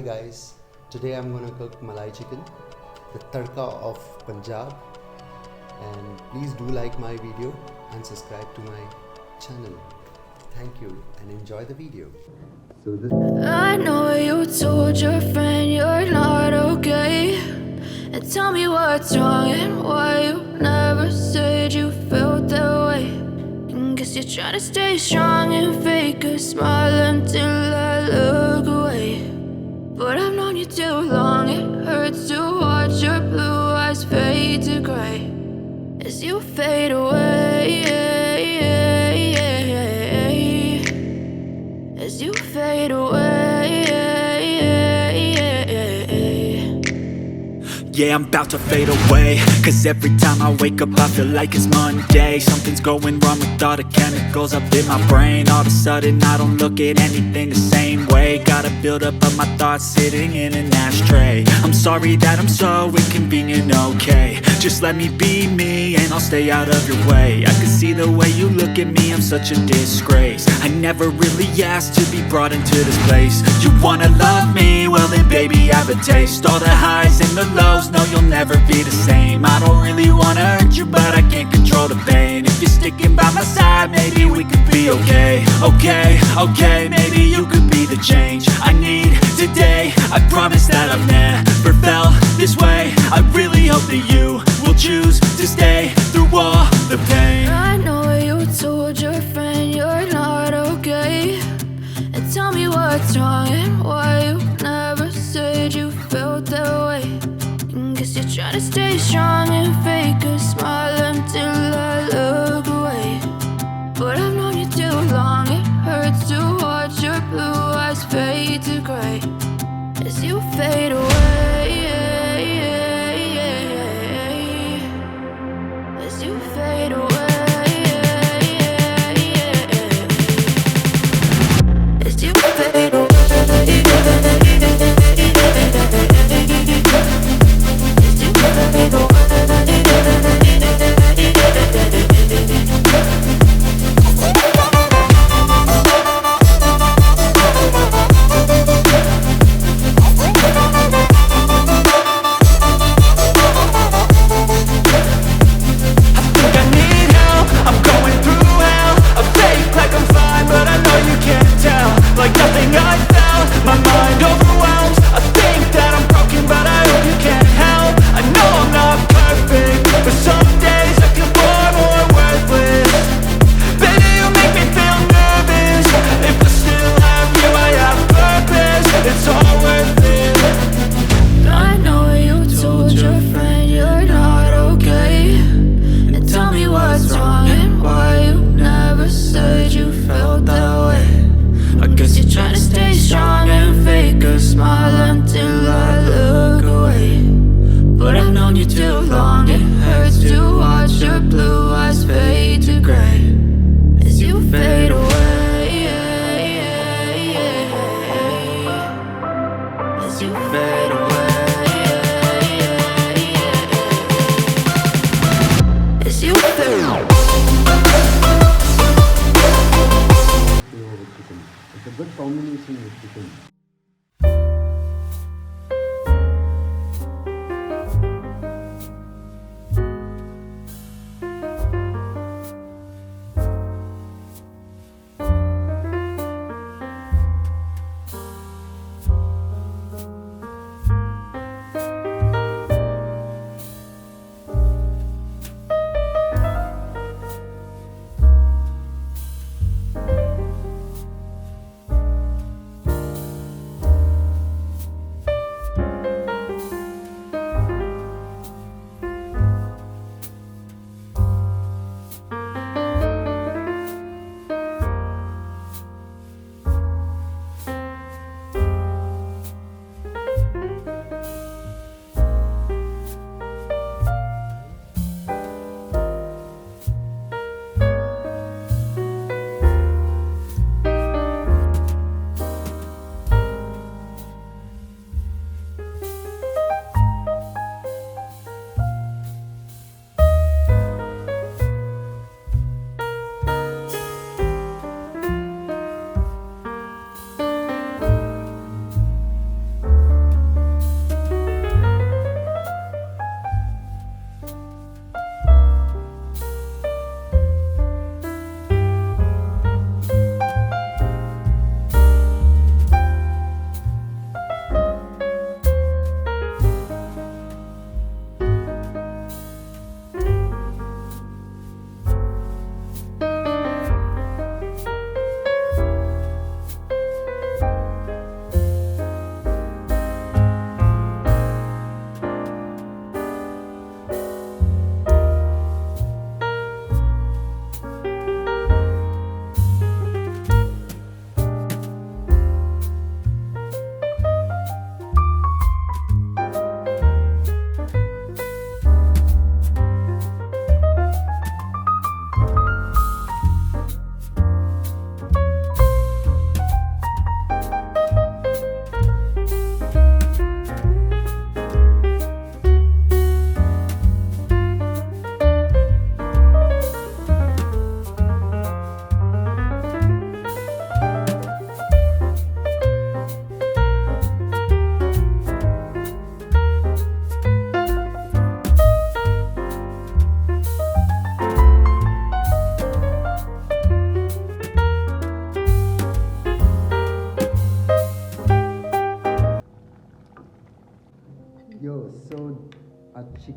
Hi guys, today I'm gonna cook Malai Chicken, the tadka of Punjab, and please do like my video and subscribe to my channel. Thank you and enjoy the video. I know you told your friend you're not okay, and tell me what's wrong and why you never said you felt that way. And guess you're trying to stay strong and fake a smile until I look away. But I've known you too long, it hurts to watch your blue eyes fade to gray as you fade away, as you fade away. Yeah, I'm about to fade away, cause every time I wake up I feel like it's Monday. Something's going wrong with all the chemicals up in my brain. All of a sudden I don't look at anything the same way. Gotta build up of my thoughts sitting in an ashtray. I'm sorry that I'm so inconvenient, okay. Just let me be me and I'll stay out of your way. I can see the way you look at me, I'm such a disgrace. I never really asked to be brought into this place. You wanna love me? Well then baby I have a taste. All the highs and the lows, no you'll never be the same. I don't really wanna hurt you but I can't control the pain. If you're sticking by my side maybe we could be okay. Okay, maybe you could be the change I need today. I promise that I've never felt this way. I really hope that you will choose to stay through all the pain. I know you told your friend you're not okay, and tell me what's wrong and why you never said you felt that way. And guess you're trying to stay strong and fake a smile until I look away. But I've known you too long, it hurts to watch your blue eyes fade to gray as you fade away, as you fade away, as you fade away. It's a good combination with chicken.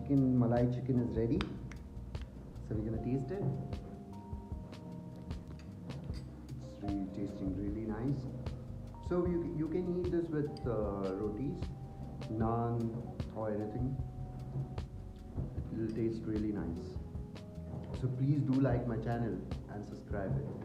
chicken, Malai chicken is ready. So we're gonna taste it. It's really tasting really nice. So you can eat this with rotis, naan or anything. It will taste really nice. So please do like my channel and subscribe it.